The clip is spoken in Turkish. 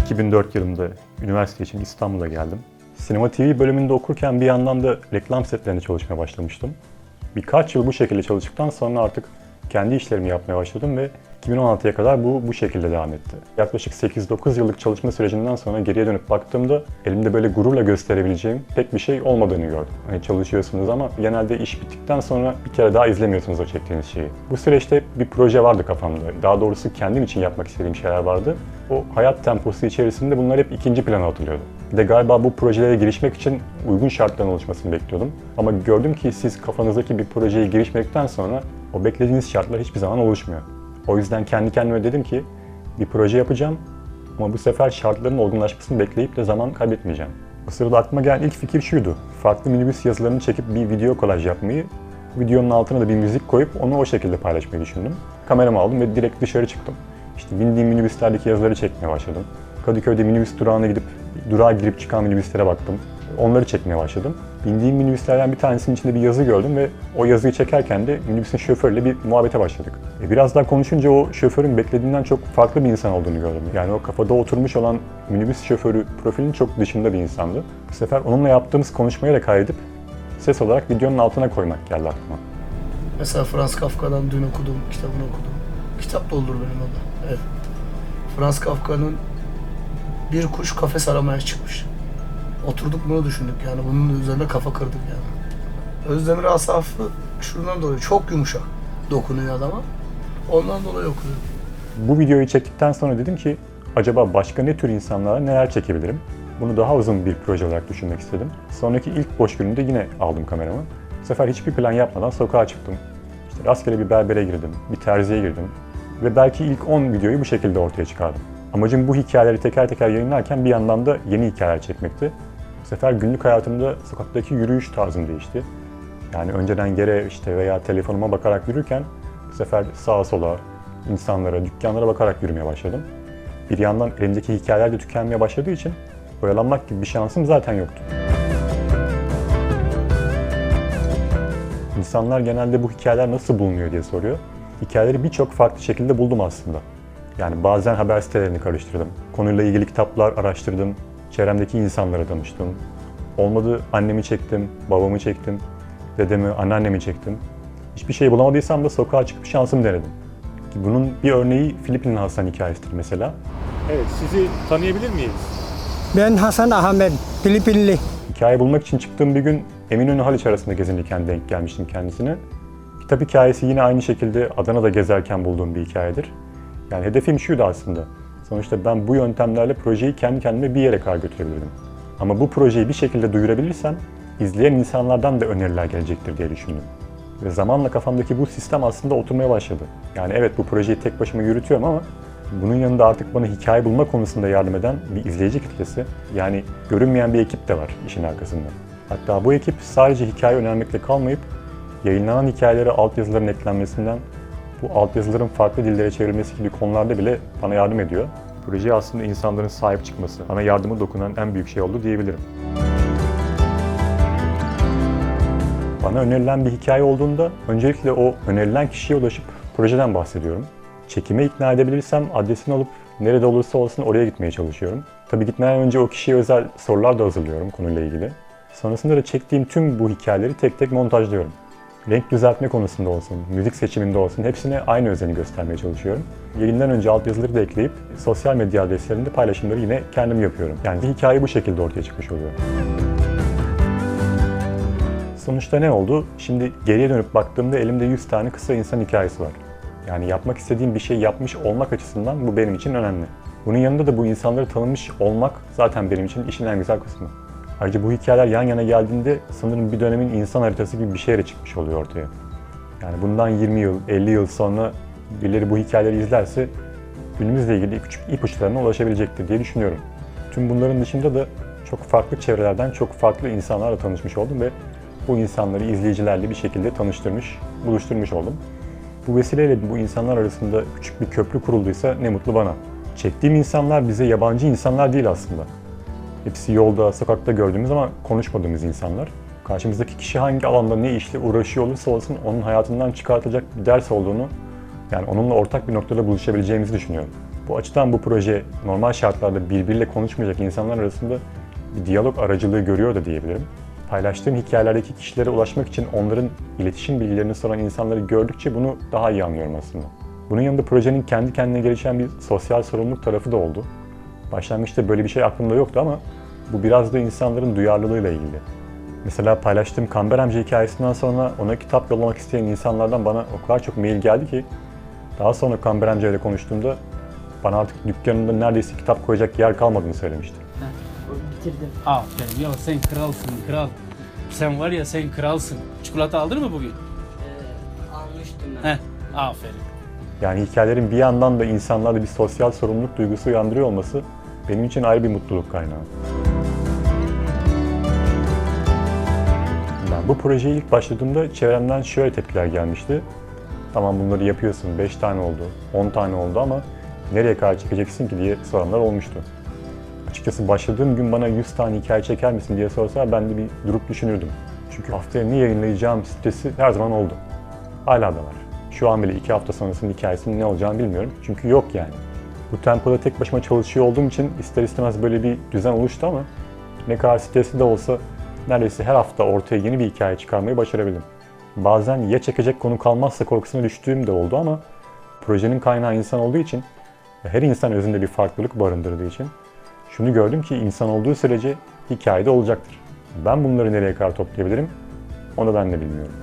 2004 yılında üniversite için İstanbul'a geldim. Sinema TV bölümünde okurken bir yandan da reklam setlerinde çalışmaya başlamıştım. Birkaç yıl bu şekilde çalıştıktan sonra artık kendi işlerimi yapmaya başladım ve 2016'ya kadar bu şekilde devam etti. Yaklaşık 8-9 yıllık çalışma sürecinden sonra geriye dönüp baktığımda elimde böyle gururla gösterebileceğim pek bir şey olmadığını gördüm. Hani çalışıyorsunuz ama genelde iş bittikten sonra bir kere daha izlemiyorsunuz o çektiğiniz şeyi. Bu süreçte bir proje vardı kafamda. Daha doğrusu kendim için yapmak istediğim şeyler vardı. O hayat temposu içerisinde bunlar hep ikinci plana atılıyordu. Bir de galiba bu projelere girişmek için uygun şartların oluşmasını bekliyordum. Ama gördüm ki siz kafanızdaki bir projeye girişmekten sonra o beklediğiniz şartlar hiçbir zaman oluşmuyor. O yüzden kendi kendime dedim ki bir proje yapacağım ama bu sefer şartların olgunlaşmasını bekleyip de zaman kaybetmeyeceğim. O sırada aklıma gelen ilk fikir şuydu. Farklı minibüs yazılarını çekip bir video kolaj yapmayı, videonun altına da bir müzik koyup onu o şekilde paylaşmayı düşündüm. Kameramı aldım ve direkt dışarı çıktım. İşte bindiğim minibüslerdeki yazıları çekmeye başladım. Kadıköy'de minibüs durağına gidip durağa girip çıkan minibüslere baktım. Onları çekmeye başladım. Bindiğim minibüslerden bir tanesinin içinde bir yazı gördüm ve o yazıyı çekerken de minibüsün şoförüyle bir muhabbete başladık. Biraz daha konuşunca o şoförün beklediğimden çok farklı bir insan olduğunu gördüm. Yani o kafada oturmuş olan minibüs şoförü profilinin çok dışında bir insandı. Bu sefer onunla yaptığımız konuşmayı da kaydedip ses olarak videonun altına koymak geldi aklıma. Mesela Franz Kafka'dan dün okudum, kitabını okudum. Kitap doldur benim orada. Evet. Franz Kafka'nın Bir Kuş Kafes Aramaya çıkmış. Oturduk bunu düşündük yani bunun üzerine kafa kırdık yani. Özdemir Asaf'ı şundan dolayı çok yumuşak dokunuyor adama. Ondan dolayı okuyorum. Bu videoyu çektikten sonra dedim ki acaba başka ne tür insanlara neler çekebilirim? Bunu daha uzun bir proje olarak düşünmek istedim. Sonraki ilk boş günümde yine aldım kameramı. Bu sefer hiçbir plan yapmadan sokağa çıktım. İşte rastgele bir berbere girdim, bir terziye girdim ve belki ilk 10 videoyu bu şekilde ortaya çıkardım. Amacım bu hikayeleri teker teker yayınlarken bir yandan da yeni hikayeler çekmekti. Bu sefer günlük hayatımda sokaktaki yürüyüş tarzım değişti. Yani önceden yere işte veya telefonuma bakarak yürürken bu sefer sağa sola, insanlara, dükkanlara bakarak yürümeye başladım. Bir yandan elimdeki hikayeler de tükenmeye başladığı için oyalanmak gibi bir şansım zaten yoktu. İnsanlar genelde bu hikayeler nasıl bulunuyor diye soruyor. Hikayeleri birçok farklı şekilde buldum aslında. Yani bazen haber sitelerini karıştırdım. Konuyla ilgili kitaplar araştırdım. Çevremdeki insanlara danıştım. Olmadı annemi çektim, babamı çektim, dedemi, anneannemi çektim. Hiçbir şey bulamadıysam da sokağa çıkıp şansımı denedim. Bunun bir örneği Filipinli Hasan hikayesidir mesela. Evet, sizi tanıyabilir miyiz? Ben Hasan Ahmet, Filipinli. Hikaye bulmak için çıktığım bir gün Eminönü Haliç arasında gezinirken denk gelmiştim kendisine. Kitap hikayesi yine aynı şekilde Adana'da gezerken bulduğum bir hikayedir. Yani hedefim şuydu aslında. Sonuçta ben bu yöntemlerle projeyi kendi kendime bir yere kadar götürebilirdim. Ama bu projeyi bir şekilde duyurabilirsem izleyen insanlardan da öneriler gelecektir diye düşündüm. Ve zamanla kafamdaki bu sistem aslında oturmaya başladı. Yani evet bu projeyi tek başıma yürütüyorum ama bunun yanında artık bana hikaye bulma konusunda yardım eden bir izleyici kitlesi, yani görünmeyen bir ekip de var işin arkasında. Hatta bu ekip sadece hikaye önermekle kalmayıp yayınlanan hikayelere altyazıların eklenmesinden bu altyazıların farklı dillere çevrilmesi gibi konularda bile bana yardım ediyor. Projeye aslında insanların sahip çıkması, bana yardımı dokunan en büyük şey oldu diyebilirim. Bana önerilen bir hikaye olduğunda öncelikle o önerilen kişiye ulaşıp projeden bahsediyorum. Çekime ikna edebilirsem adresini alıp nerede olursa olsun oraya gitmeye çalışıyorum. Tabii gitmeden önce o kişiye özel sorular da hazırlıyorum konuyla ilgili. Sonrasında da çektiğim tüm bu hikayeleri tek tek montajlıyorum. Renk düzeltme konusunda olsun, müzik seçiminde olsun hepsine aynı özeni göstermeye çalışıyorum. Yayından önce altyazıları da ekleyip sosyal medya adreslerinde paylaşımları yine kendim yapıyorum. Yani bir hikaye bu şekilde ortaya çıkmış oluyor. Sonuçta ne oldu? Şimdi geriye dönüp baktığımda elimde 100 tane kısa insan hikayesi var. Yani yapmak istediğim bir şey yapmış olmak açısından bu benim için önemli. Bunun yanında da bu insanları tanımış olmak zaten benim için işin en güzel kısmı. Ayrıca bu hikayeler yan yana geldiğinde sanırım bir dönemin insan haritası gibi bir şeyle çıkmış oluyor ortaya. Yani bundan 20 yıl, 50 yıl sonra birileri bu hikayeleri izlerse günümüzle ilgili küçük ipuçlarına ulaşabilecektir diye düşünüyorum. Tüm bunların dışında da çok farklı çevrelerden çok farklı insanlarla tanışmış oldum ve bu insanları izleyicilerle bir şekilde tanıştırmış, buluşturmuş oldum. Bu vesileyle bu insanlar arasında küçük bir köprü kurulduysa ne mutlu bana. Çektiğim insanlar bize yabancı insanlar değil aslında. Hepsi yolda, sokakta gördüğümüz ama konuşmadığımız insanlar. Karşımızdaki kişi hangi alanda ne işle uğraşıyor olursa olsun onun hayatından çıkartacak bir ders olduğunu, yani onunla ortak bir noktada buluşabileceğimizi düşünüyorum. Bu açıdan bu proje normal şartlarda birbiriyle konuşmayacak insanlar arasında bir diyalog aracılığı görüyor da diyebilirim. Paylaştığım hikayelerdeki kişilere ulaşmak için onların iletişim bilgilerini soran insanları gördükçe bunu daha iyi anlıyorum aslında. Bunun yanında projenin kendi kendine gelişen bir sosyal sorumluluk tarafı da oldu. Başlangıçta böyle bir şey aklımda yoktu ama bu biraz da insanların duyarlılığıyla ilgili. Mesela paylaştığım Kamber amca hikayesinden sonra ona kitap yollamak isteyen insanlardan bana o kadar çok mail geldi ki daha sonra Kamber amca ile konuştuğumda bana artık dükkanında neredeyse kitap koyacak yer kalmadığını söylemişti. Bitirdim. Aferin ya, sen kralsın kral. Sen var ya, sen kralsın. Çikolata aldın mı bugün? Almıştım ben. Aferin. Yani hikayelerin bir yandan da insanlarda bir sosyal sorumluluk duygusu uyandırıyor olması benim için ayrı bir mutluluk kaynağı. Ben bu projeye ilk başladığımda çevremden şöyle tepkiler gelmişti. Tamam bunları yapıyorsun, 5 tane oldu, 10 tane oldu ama nereye kadar çekeceksin ki diye soranlar olmuştu. Açıkçası başladığım gün bana 100 tane hikaye çeker misin diye sorsa ben de bir durup düşünürdüm. Çünkü haftaya ne yayınlayacağım stresi her zaman oldu. Hala da var. Şu an bile 2 hafta sonrasının hikayesinin ne olacağını bilmiyorum. Çünkü yok yani. Bu tempoda tek başıma çalışıyor olduğum için ister istemez böyle bir düzen oluştu ama ne kadar stresli de olsa neredeyse her hafta ortaya yeni bir hikaye çıkarmayı başarabildim. Bazen ya çekecek konu kalmazsa korkusuna düştüğüm de oldu ama projenin kaynağı insan olduğu için ve her insan özünde bir farklılık barındırdığı için şunu gördüm ki insan olduğu sürece hikayede olacaktır. Ben bunları nereye kadar toplayabilirim onu ben de bilmiyorum.